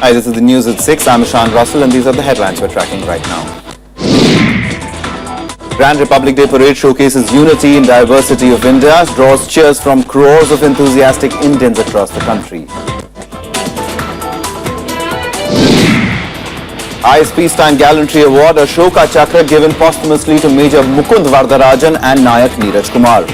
Hi, this is the news at 6. I'm Ishan Russell and these are the headlines we're tracking right now. Grand Republic Day Parade showcases unity and diversity of India, draws cheers from crores of enthusiastic Indians across the country. Highest Peacetime Gallantry Award, Ashoka Chakra given posthumously to Major Mukund Vardarajan and Nayak Neeraj Kumar.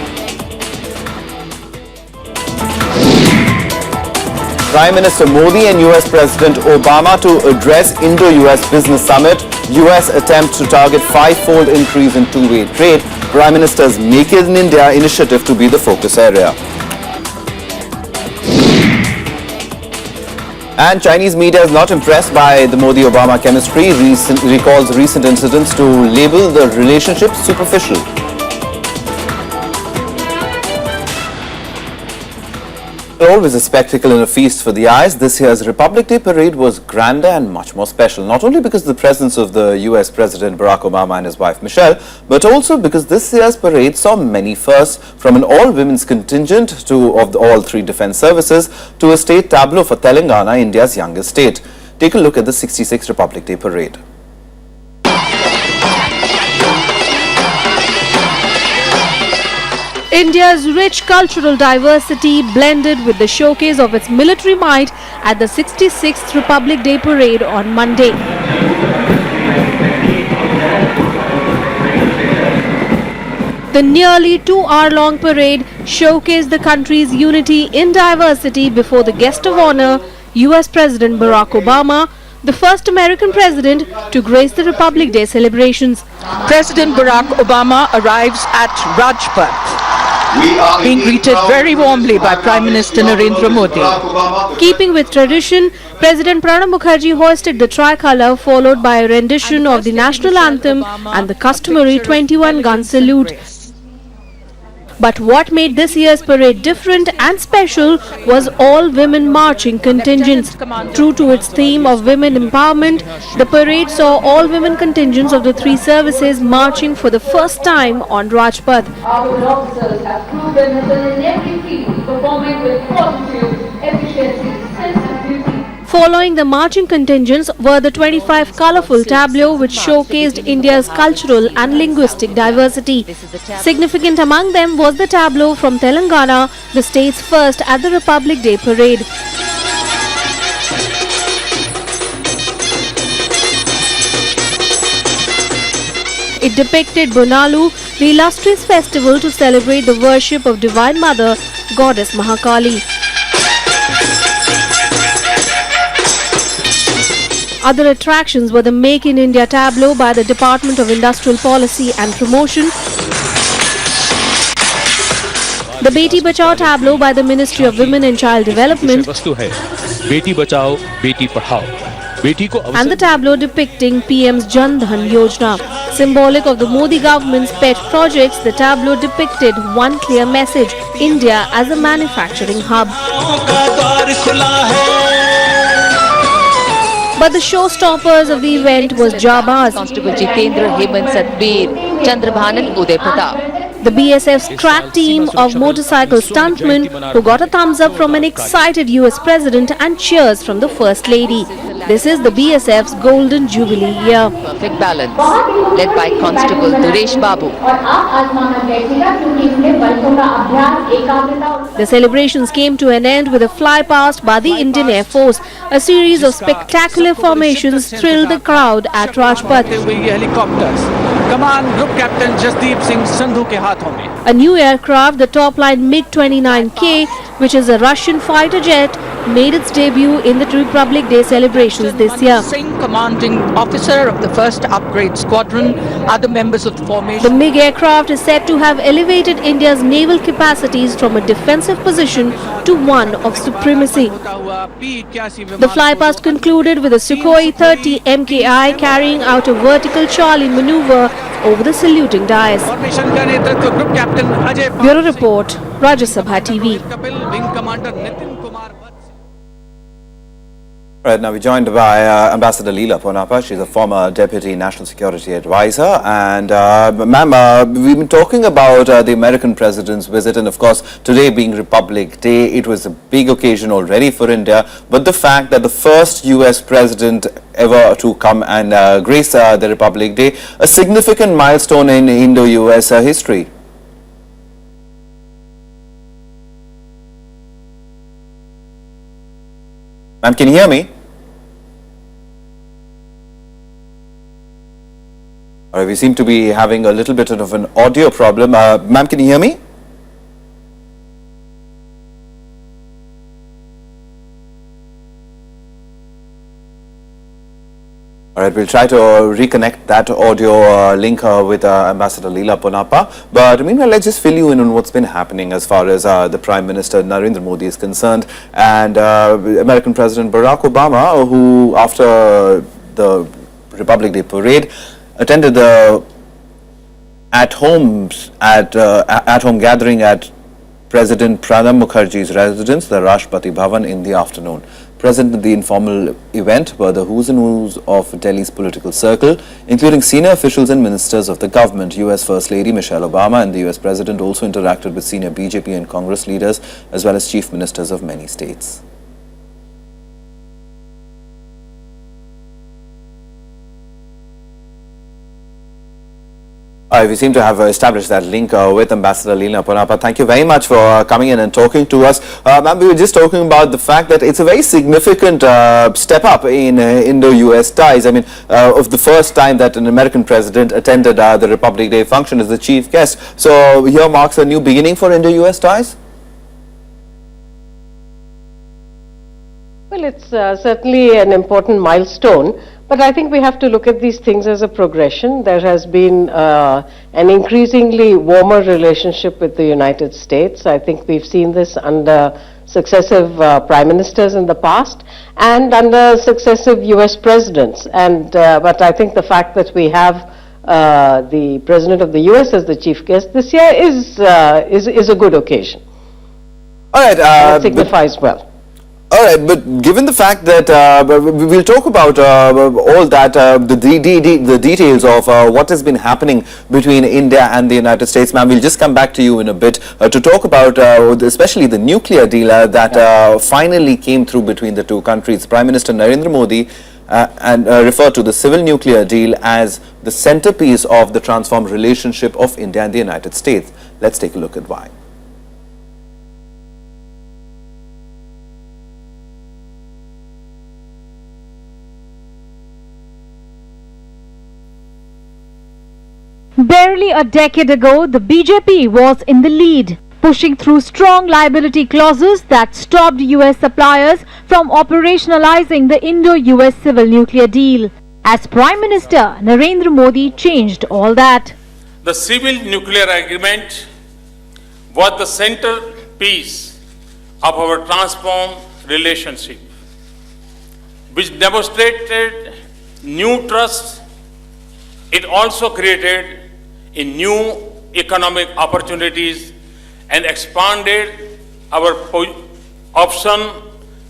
Prime Minister Modi and US President Obama to address Indo-US Business Summit. US attempt to target five-fold increase in two-way trade. Prime Minister's Make in India initiative to be the focus area. And Chinese media is not impressed by the Modi-Obama chemistry, recalls recent incidents to label the relationship superficial. Always a spectacle and a feast for the eyes, this year's Republic Day Parade was grander and much more special, not only because of the presence of the US President Barack Obama and his wife Michelle, but also because this year's parade saw many firsts, from an all-women's contingent of all three defense services to a state tableau for Telangana, India's youngest state. Take a look at the 66th Republic Day Parade. India's rich cultural diversity blended with the showcase of its military might at the 66th Republic Day Parade on Monday. The nearly 2-hour-long parade showcased the country's unity in diversity before the guest of honor, US President Barack Obama, the first American president to grace the Republic Day celebrations. President Barack Obama arrives at Rajpath, being greeted very warmly by Prime Minister Narendra Modi. Keeping with tradition, President Pranab Mukherjee hoisted the tricolour, followed by a rendition of the national anthem and the customary 21-gun salute. But what made this year's parade different and special was all-women marching contingents. True to its theme of women empowerment, the parade saw all-women contingents of the three services marching for the first time on Rajpath. Our officers have proved themselves in every field, performing with fortitude, efficiency, sense of duty. Following the marching contingents were the 25 colourful tableaux which showcased India's cultural and linguistic diversity. Significant among them was the tableau from Telangana, the state's first at the Republic Day Parade. It depicted Bonalu, the illustrious festival to celebrate the worship of Divine Mother, Goddess Mahakali. Other attractions were the Make in India tableau by the Department of Industrial Policy and Promotion, the Beti Bachao tableau by the Ministry of Women and Child Development, and the tableau depicting PM's Jan Dhan Yojana. Symbolic of the Modi government's pet projects, the tableau depicted one clear message: India as a manufacturing hub. But the showstoppers of the event was Jabaz, Constable Jitendra Hemant Satbir, Chandrabhanan Uday Pratap. the BSF's crack team of motorcycle stuntmen who got a thumbs up from an excited US president and cheers from the First Lady. This is the BSF's Golden Jubilee year. Perfect balance, led by Constable Duresh Babu. The celebrations came to an end with a flypast by the Indian Air Force. A series of spectacular formations thrilled the crowd at Rajpath. कमान group captain Jasdeep Singh Sandhu के हाथों में. A new aircraft, the top-line MiG-29K, which is a Russian fighter jet, made its debut in the Republic Day celebrations this year. Singh, commanding officer of the 1st Upgrade Squadron, other members of the formation. The MiG aircraft is said to have elevated India's naval capacities from a defensive position to one of supremacy. The flypast concluded with a Sukhoi 30 MKI carrying out a vertical Charlie maneuver over the saluting dais. Bureau Report, Rajya Sabha TV. Right, now we're joined by Ambassador Leela Ponappa. She's a former Deputy National Security Advisor. And ma'am, we've been talking about the American president's visit, and of course, today being Republic Day, it was a big occasion already for India. But the fact that the first US president ever to come and grace the Republic Day, a significant milestone in Indo-US history. Ma'am, can you hear me? We seem to be having a little bit of an audio problem. Ma'am, can you hear me? All right, we'll try to reconnect that audio link with Ambassador Leela Ponappa. But meanwhile, let's just fill you in on what's been happening as far as the Prime Minister Narendra Modi is concerned. And American President Barack Obama, who after the Republic Day parade, attended the at-home gathering at President Pranab Mukherjee's residence, the Rashtrapati Bhavan, in the afternoon. Present at the informal event were the who's and who's of Delhi's political circle, including senior officials and ministers of the government. US First Lady Michelle Obama and the US President also interacted with senior BJP and Congress leaders, as well as chief ministers of many states. We seem to have established that link with Ambassador Leela Ponappa. Thank you very much for coming in and talking to us. Ma'am, we were just talking about the fact that it's a very significant step up in Indo-US ties. I mean, of the first time that an American president attended the Republic Day function as the chief guest. So here marks a new beginning for Indo-US ties? Well, it's certainly an important milestone. But I think we have to look at these things as a progression. There has been an increasingly warmer relationship with the United States. I think we've seen this under successive prime ministers in the past and under successive US presidents. And but I think the fact that we have the President of the US as the chief guest this year is a good occasion. All right. It signifies well. All right, but given the fact that we'll talk about all that, the details of what has been happening between India and the United States, ma'am, we'll just come back to you in a bit to talk about especially the nuclear deal that finally came through between the two countries. Prime Minister Narendra Modi and referred to the civil nuclear deal as the centerpiece of the transformed relationship of India and the United States. Let's take a look at why. Barely a decade ago, the BJP was in the lead, pushing through strong liability clauses that stopped US suppliers from operationalizing the Indo-US civil nuclear deal. As Prime Minister, Narendra Modi changed all that. The civil nuclear agreement was the centerpiece of our transformed relationship, which demonstrated new trust. It also created in new economic opportunities and expanded our option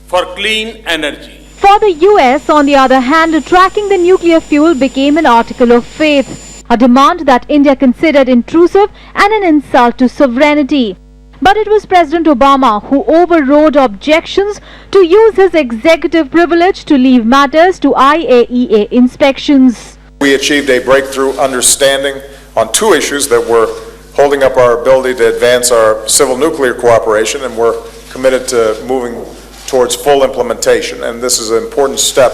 for clean energy. For the US, on the other hand, tracking the nuclear fuel became an article of faith, a demand that India considered intrusive and an insult to sovereignty. But it was President Obama who overrode objections to use his executive privilege to leave matters to IAEA inspections. We achieved a breakthrough understanding on two issues that were holding up our ability to advance our civil nuclear cooperation, and we're committed to moving towards full implementation. And this is an important step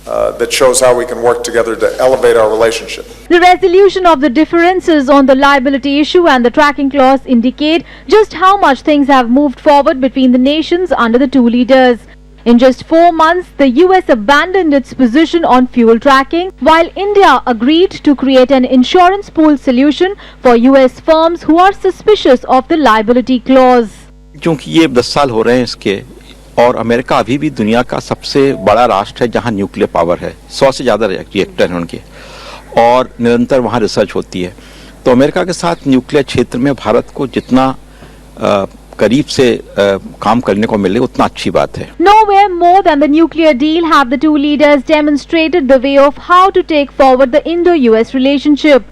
that shows how we can work together to elevate our relationship. The resolution of the differences on the liability issue and the tracking clause indicate just how much things have moved forward between the nations under the two leaders. In just 4 months, the US abandoned its position on fuel tracking, while India agreed to create an insurance pool solution for US firms who are suspicious of the liability clause. क्योंकि ये 10 साल हो रहे हैं इसके, और America अभी भी दुनिया का सबसे बड़ा राष्ट्र है जहां न्यूक्लियर पावर है, 100 से ज़्यादा रिएक्टर हैं उनके, और निरंतर वहां रिसर्च होती है। तो अमेरिका के साथ न्यूक्लियर क्षेत्र में भारत को जितना करीब से काम करने को मिले उतना अच्छी बात है. Nowhere more than the nuclear deal have the two leaders demonstrated the way of how to take forward the Indo-US relationship.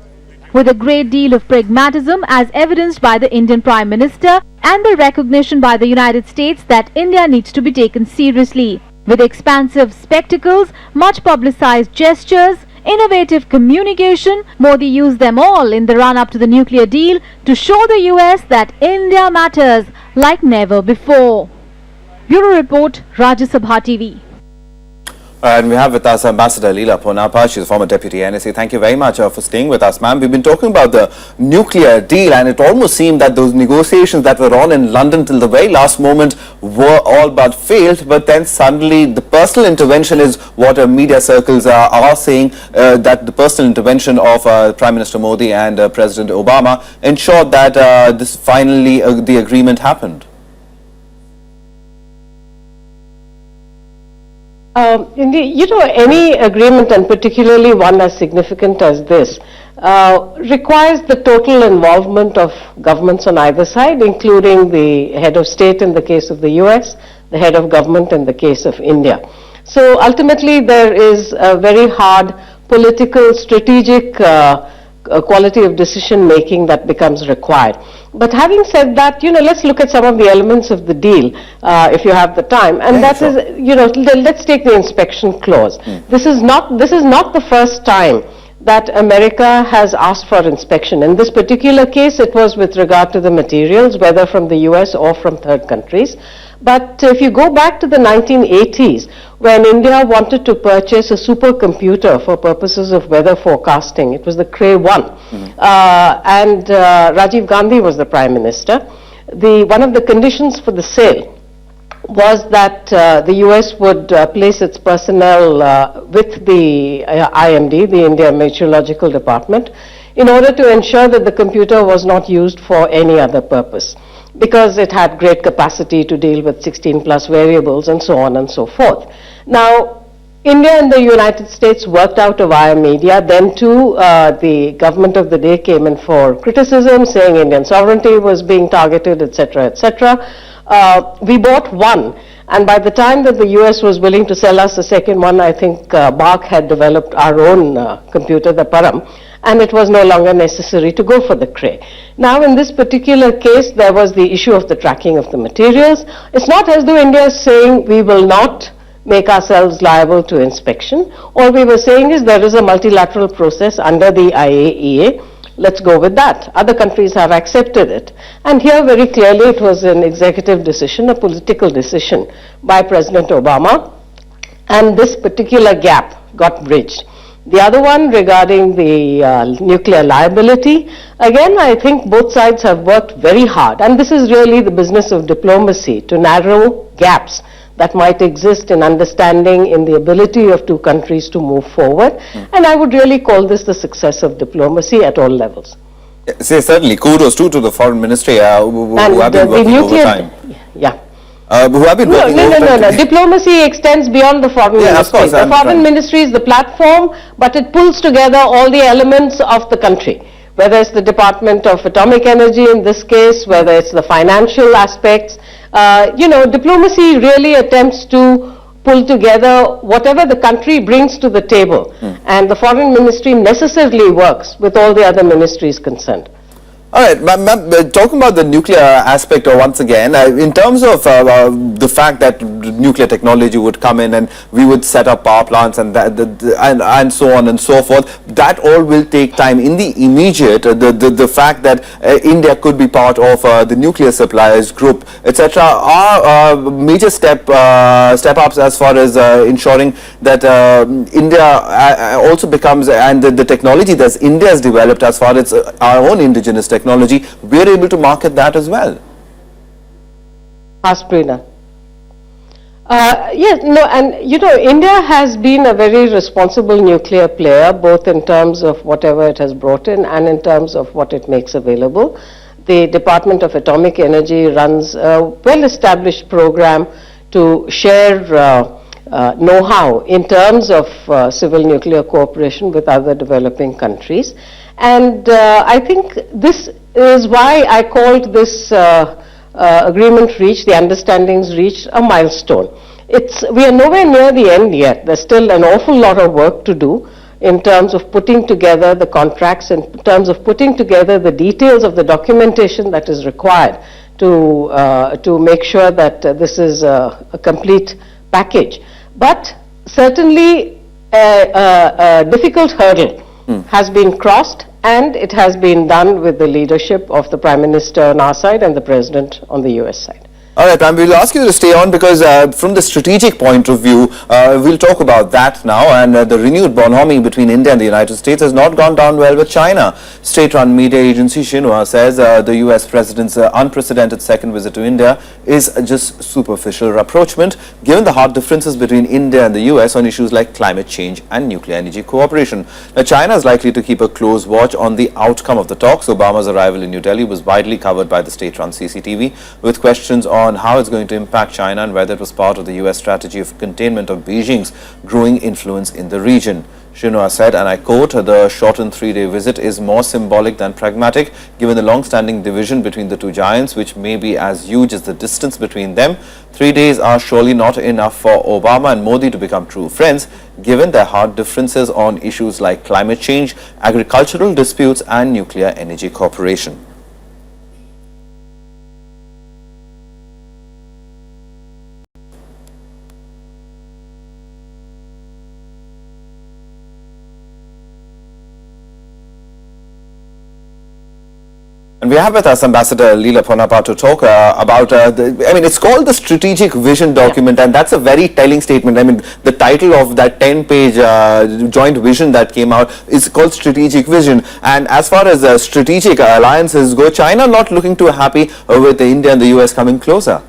With a great deal of pragmatism as evidenced by the Indian Prime Minister and the recognition by the United States that India needs to be taken seriously. With expansive spectacles, much publicized gestures, innovative communication, Modi used them all in the run-up to the nuclear deal to show the US that India matters like never before. Bureau Report, Rajya Sabha TV. And we have with us Ambassador Leela Ponapa. She's a former Deputy NSA. Thank you very much for staying with us, ma'am. We've been talking about the nuclear deal, and it almost seemed that those negotiations that were on in London till the very last moment were all but failed. But then suddenly the personal intervention is what media circles are saying, that the personal intervention of Prime Minister Modi and President Obama ensured that this finally the agreement happened. You know, any agreement, and particularly one as significant as this, requires the total involvement of governments on either side, including the head of state in the case of the US, the head of government in the case of India. So ultimately there is a very hard political, strategic quality of decision making that becomes required. But having said that, you know, let's look at some of the elements of the deal, if you have the time. And that is, you know, let's take the inspection clause. This is not the first time that America has asked for inspection. In this particular case, it was with regard to the materials, whether from the US or from third countries. But if you go back to the 1980s, when India wanted to purchase a supercomputer for purposes of weather forecasting, it was the Cray 1, and Rajiv Gandhi was the Prime Minister. One of the conditions for the sale was that the US would place its personnel with the IMD, the India Meteorological Department, in order to ensure that the computer was not used for any other purpose, because it had great capacity to deal with 16 plus variables and so on and so forth. Now, India and the United States worked out via media. Then too, the government of the day came in for criticism, saying Indian sovereignty was being targeted, etc., etc. We bought one, and by the time that the US was willing to sell us a second one, I think BARC had developed our own computer, the Param, and it was no longer necessary to go for the Cray. Now, in this particular case, there was the issue of the tracking of the materials. It's not as though India is saying we will not make ourselves liable to inspection. All we were saying is there is a multilateral process under the IAEA. Let's go with that. Other countries have accepted it. And here very clearly it was an executive decision, a political decision by President Obama, and this particular gap got bridged. The other one regarding the nuclear liability, again I think both sides have worked very hard, and this is really the business of diplomacy, to narrow gaps that might exist in understanding, in the ability of two countries to move forward. And I would really call this the success of diplomacy at all levels. Certainly, kudos to the foreign ministry who have been working overtime. Yeah. Who have been working overtime. No. Diplomacy extends beyond the foreign ministry. Of course, the foreign ministry is the platform, but it pulls together all the elements of the country. Whether it's the Department of Atomic Energy in this case, whether it's the financial aspects, you know, diplomacy really attempts to pull together whatever the country brings to the table. And the foreign ministry necessarily works with all the other ministries concerned. All right, ma'am, talking about the nuclear aspect once again, in terms of the fact that nuclear technology would come in and we would set up power plants and and so on and so forth, that all will take time. In the immediate, the fact that India could be part of the nuclear suppliers group, etc., are major step ups as far as ensuring that India also becomes, and the technology that India has developed as far as our own indigenous technology, we're able to market that as well. Asprina. Yes, no, and you know, India has been a very responsible nuclear player, both in terms of whatever it has brought in and in terms of what it makes available. The Department of Atomic Energy runs a well-established program to share know-how in terms of civil nuclear cooperation with other developing countries. And I think this is why I called this agreement reached, the understandings reached, a milestone. We are nowhere near the end yet. There's still an awful lot of work to do in terms of putting together the contracts, in terms of putting together the details of the documentation that is required to make sure that this is a complete package. But certainly a difficult hurdle has been crossed, and it has been done with the leadership of the Prime Minister on our side and the President on the US side. All right, Prime, we'll ask you to stay on because from the strategic point of view, we'll talk about that now. And the renewed bonhomie between India and the United States has not gone down well with China. State-run media agency Xinhua says the US President's unprecedented second visit to India is just superficial rapprochement, given the hard differences between India and the US on issues like climate change and nuclear energy cooperation. Now, China is likely to keep a close watch on the outcome of the talks. Obama's arrival in New Delhi was widely covered by the state-run CCTV, with questions on how it's going to impact China and whether it was part of the US strategy of containment of Beijing's growing influence in the region. Xinhua said, and I quote, "The shortened 3-day visit is more symbolic than pragmatic, given the long-standing division between the two giants, which may be as huge as the distance between them. 3 days are surely not enough for Obama and Modi to become true friends, given their hard differences on issues like climate change, agricultural disputes and nuclear energy cooperation." And we have with us Ambassador Leela Ponnappa to talk about, it's called the Strategic Vision document, and that's a very telling statement. I mean, the title of that 10-page joint vision that came out is called Strategic Vision. And as far as strategic alliances go, China not looking too happy with India and the US coming closer.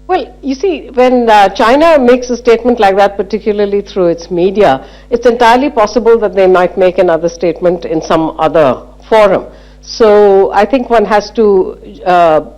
Well, you see, when China makes a statement like that, particularly through its media, it's entirely possible that they might make another statement in some other forum. So I think one has to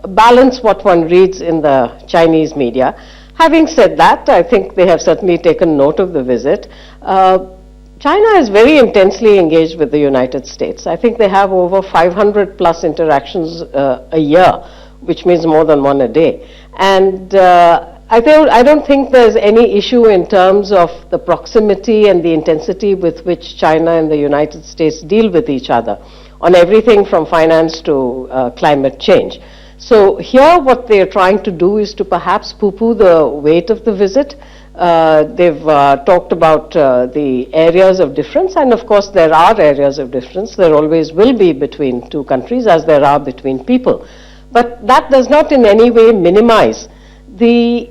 balance what one reads in the Chinese media. Having said that, I think they have certainly taken note of the visit. China is very intensely engaged with the United States. I think they have over 500 plus interactions a year, which means more than one a day. And I don't think there's any issue in terms of the proximity and the intensity with which China and the United States deal with each other on everything from finance to climate change. So here what they're trying to do is to perhaps poo-poo the weight of the visit. They've talked about the areas of difference, and of course there are areas of difference. There always will be between two countries, as there are between people. But that does not in any way minimize the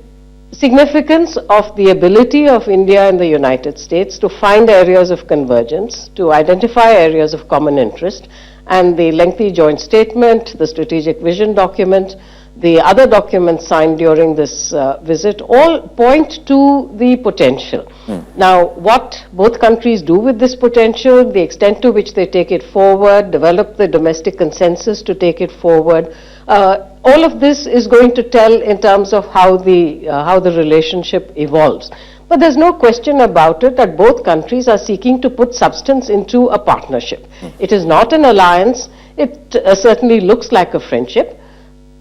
significance of the ability of India and the United States to find areas of convergence, to identify areas of common interest, and the lengthy joint statement, the strategic vision document, the other documents signed during this visit all point to the potential. Now, what both countries do with this potential, the extent to which they take it forward, develop the domestic consensus to take it forward, all of this is going to tell in terms of how the relationship evolves. But there's no question about it that both countries are seeking to put substance into a partnership. It is not an alliance. It certainly looks like a friendship,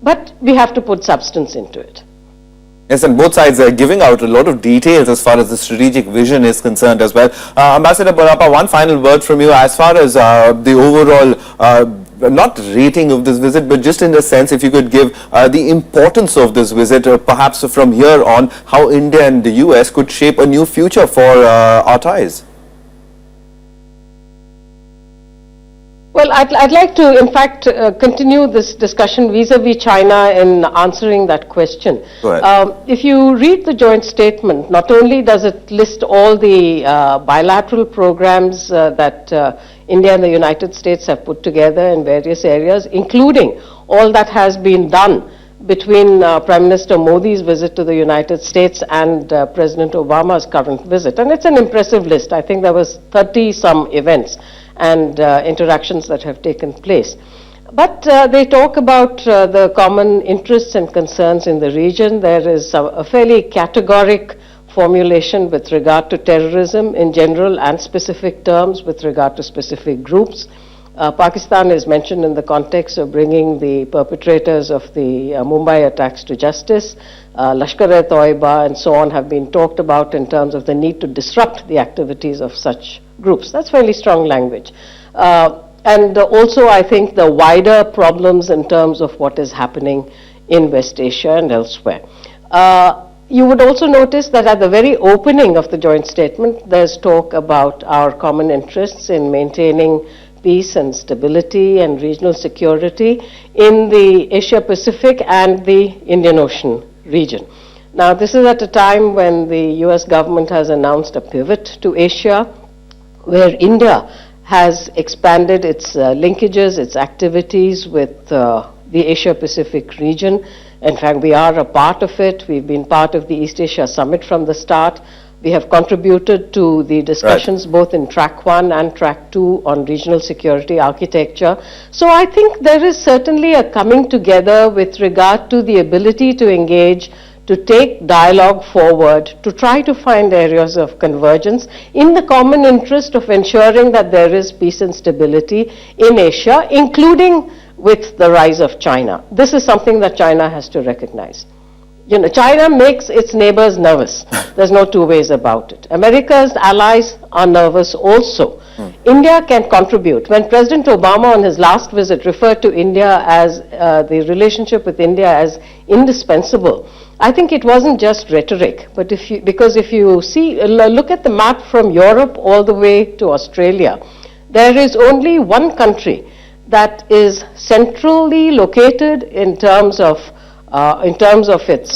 but we have to put substance into it. Yes, and both sides are giving out a lot of details as far as the strategic vision is concerned as well. Ambassador Ponnappa, one final word from you as far as the overall not rating of this visit, but just in a sense, if you could give the importance of this visit, perhaps from here on, how India and the US could shape a new future for our ties. Well, I'd like to, in fact, continue this discussion vis-a-vis China in answering that question. Go ahead. If you read the joint statement, not only does it list all the bilateral programs that India and the United States have put together in various areas, including all that has been done between Prime Minister Modi's visit to the United States and President Obama's current visit. And it's an impressive list. I think there was 30-some events and interactions that have taken place. But they talk about the common interests and concerns in the region. There is a fairly categoric formulation with regard to terrorism in general and specific terms with regard to specific groups. Pakistan is mentioned in the context of bringing the perpetrators of the Mumbai attacks to justice. Lashkar-e-Toiba and so on have been talked about in terms of the need to disrupt the activities of such groups. That's fairly strong language. And also, I think the wider problems in terms of what is happening in West Asia and elsewhere. You would also notice that at the very opening of the joint statement, there's talk about our common interests in maintaining peace and stability and regional security in the Asia-Pacific and the Indian Ocean region. Now, this is at a time when the US government has announced a pivot to Asia, where India has expanded its linkages, its activities with the Asia-Pacific region. In fact, we are a part of it. We've been part of the East Asia Summit from the start. We have contributed to the discussions both in Track 1 and Track 2 on regional security architecture. So I think there is certainly a coming together with regard to the ability to engage, to take dialogue forward, to try to find areas of convergence in the common interest of ensuring that there is peace and stability in Asia, including with the rise of China. This is something that China has to recognize. You know, China makes its neighbors nervous. There's no two ways about it. America's allies are nervous also. India can contribute. When President Obama on his last visit referred to India as the relationship with India as indispensable, I think it wasn't just rhetoric, but because if you see, look at the map from Europe all the way to Australia, there is only one country that is centrally located in terms of its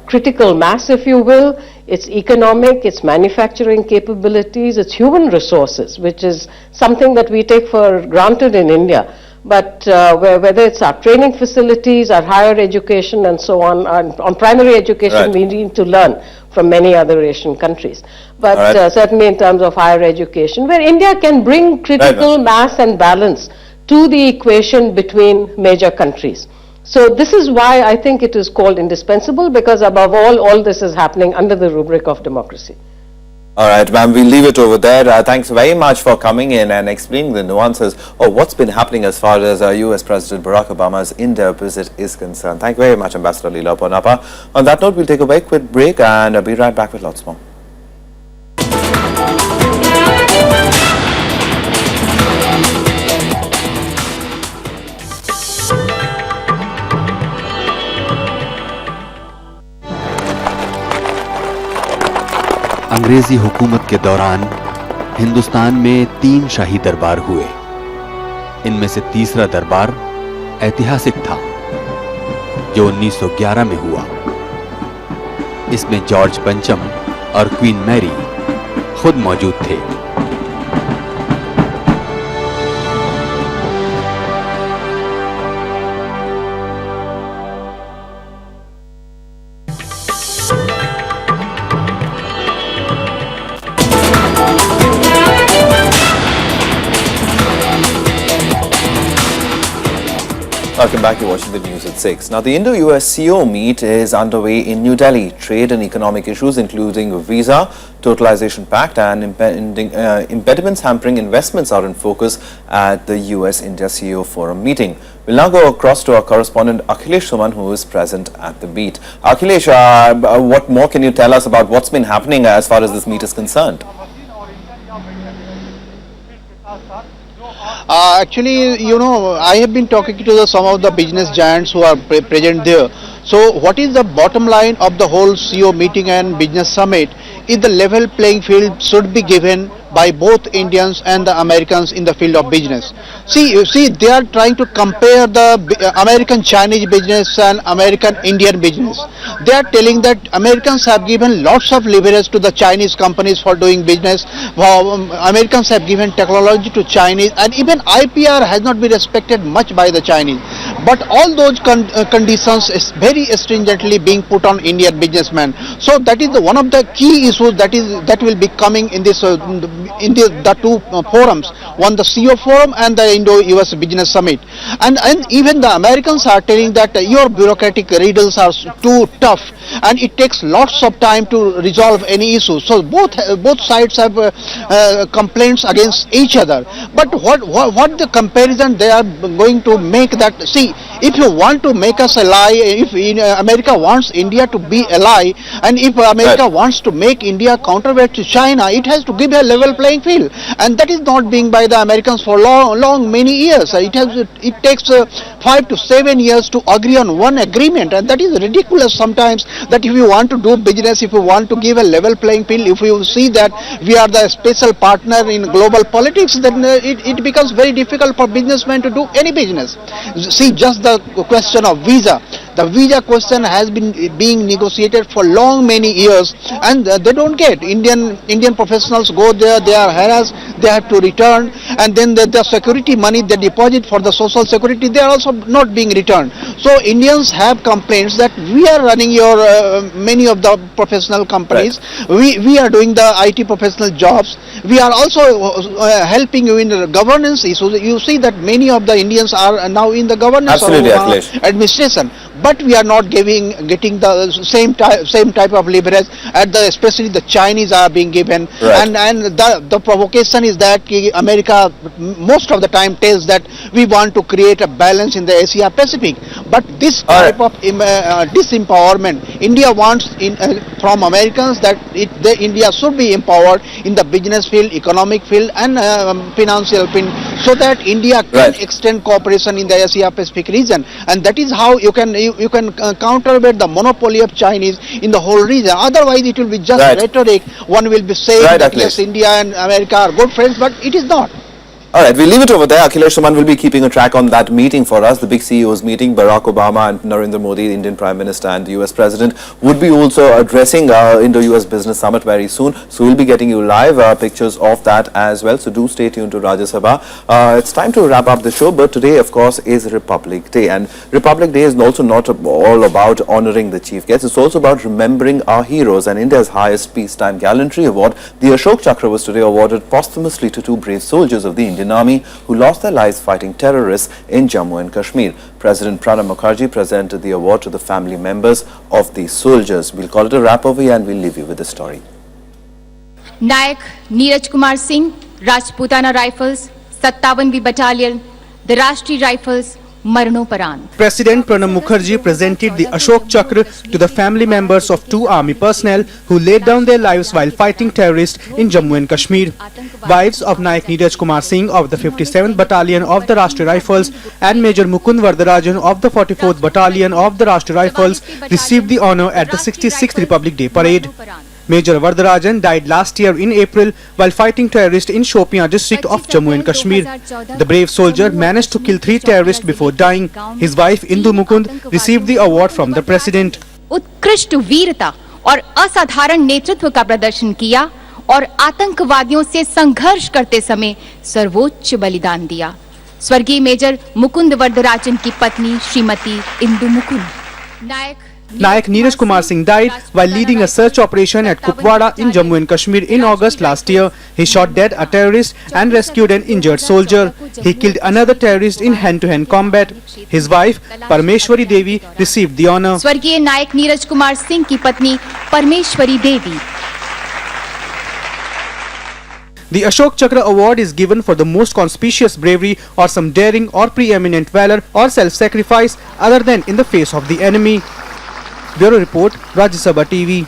critical mass, if you will, its economic, its manufacturing capabilities, its human resources, which is something that we take for granted in India. But whether it's our training facilities, our higher education and so on primary education, we need to learn from many other Asian countries. But certainly in terms of higher education, where India can bring critical mass and balance to the equation between major countries. So this is why I think it is called indispensable, because above all this is happening under the rubric of democracy. All right, ma'am, we'll leave it over there. Thanks very much for coming in and explaining the nuances of what's been happening as far as US President Barack Obama's India visit is concerned. Thank you very much, Ambassador Leela Ponnappa. On that note, we'll take a very quick break and be right back with lots more. अंग्रेजी हुकूमत के दौरान हिंदुस्तान में 3 शाही दरबार हुए। इनमें से तीसरा दरबार ऐतिहासिक था, जो 1911 में हुआ। इसमें जॉर्ज पंचम और क्वीन मैरी खुद मौजूद थे। Welcome back. You're watching the news at 6. Now, the Indo-US CEO meet is underway in New Delhi. Trade and economic issues, including visa, totalization pact, and impediments hampering investments, are in focus at the US-India CEO Forum meeting. We'll now go across to our correspondent Akhilesh Suman, who is present at the meet. Akhilesh, what more can you tell us about what's been happening as far as this meet is concerned? Actually, you know, I have been talking to some of the business giants who are present there. So what is the bottom line of the whole CEO meeting and business summit is the level playing field should be given by both Indians and the Americans in the field of business. See, they are trying to compare the American-Chinese business and American-Indian business. They are telling that Americans have given lots of leverage to the Chinese companies for doing business. Americans have given technology to Chinese, and even IPR has not been respected much by the Chinese. but all those conditions is very stringently being put on Indian businessmen. So that is one of the key issues that will be coming in this in the two forums, one the CEO forum and the Indo-US Business Summit. And even the Americans are telling that your bureaucratic riddles are too tough and it takes lots of time to resolve any issue. So both sides have complaints against each other. But what the comparison they are going to make, that see, if you want to make us ally, if America wants India to be ally, and if America wants to make India counterweight to China, it has to give a level playing field, and that is not being by the Americans for many years. It takes 5 to 7 years to agree on one agreement, and that is ridiculous sometimes. That if you want to do business, if you want to give a level playing field, if you see that we are the special partner in global politics, then it becomes very difficult for businessmen to do any business. See, just the question of visa. The visa question has been being negotiated for many years, and they don't get. Indian professionals go there, they are harassed, they have to return, and then the security money they deposit for the social security, they are also not being returned. So Indians have complaints that we are running your many of the professional companies. We are doing the IT professional jobs. We are also helping you in the governance issues. You see that many of the Indians are now in the governance administration, but we are not getting the same type of leverage especially the Chinese are being given. And the provocation is that America most of the time tells that we want to create a balance in the Asia Pacific, but this type of disempowerment India wants from Americans, that India should be empowered in the business field, economic field, and financial field, so that India can extend cooperation in the Asia Pacific region, and that is how you can counterweight the monopoly of Chinese in the whole region. Otherwise it will be just rhetoric. One will be saying that yes, India and America are good friends, but it is not. Alright, we'll leave it over there. Akhilesh Suman will be keeping a track on that meeting for us, the big CEOs meeting. Barack Obama and Narendra Modi, the Indian Prime Minister and the US President, would be also addressing Indo-US Business Summit very soon. So we'll be getting you live pictures of that as well. So do stay tuned to Rajya Sabha. It's time to wrap up the show, but today, of course, is Republic Day. And Republic Day is also not all about honoring the chief guests. It's also about remembering our heroes. And India's highest peacetime gallantry award, the Ashok Chakra, was today awarded posthumously to two brave soldiers of the Indian Army who lost their lives fighting terrorists in Jammu and Kashmir. President Pranab Mukherjee presented the award to the family members of these soldiers. We'll call it a wrap over here and we'll leave you with the story. Nayak Neeraj Kumar Singh, Rajputana Rifles, 57वीं Battalion, the Rashtriya Rifles, Maranoparant. President Pranab Mukherjee presented the Ashok Chakra to the family members of two army personnel who laid down their lives while fighting terrorists in Jammu and Kashmir. Wives of Nayak Neeraj Kumar Singh of the 57th Battalion of the Rashtriya Rifles and Major Mukund Vardarajan of the 44th Battalion of the Rashtriya Rifles received the honour at the 66th Republic Day Parade. Major Vardarajan died last year in April while fighting terrorists in Shopian district of Jammu and Kashmir. The brave soldier managed to kill 3 terrorists before dying. His wife Indu Mukund received the award from the President. उत्कृष्ट वीरता और असाधारण नेतृत्व का प्रदर्शन किया और आतंकवादियों से संघर्ष करते समय सर्वोच्च बलिदान दिया. स्वर्गीय मेजर मुकुंद वरदराजन की पत्नी Shrimati Indu Mukund. Nayak Neeraj Kumar Singh died while leading a search operation at Kupwara in Jammu and Kashmir in August last year. He shot dead a terrorist and rescued an injured soldier. He killed another terrorist in hand-to-hand combat. His wife, Parmeshwari Devi, received the honour. स्वर्गीय नायक नीरज कुमार सिंह की पत्नी परमेश्वरी देवी. The Ashok Chakra award is given for the most conspicuous bravery or some daring or preeminent valour or self-sacrifice other than in the face of the enemy. Bureau Report, Rajya Sabha TV.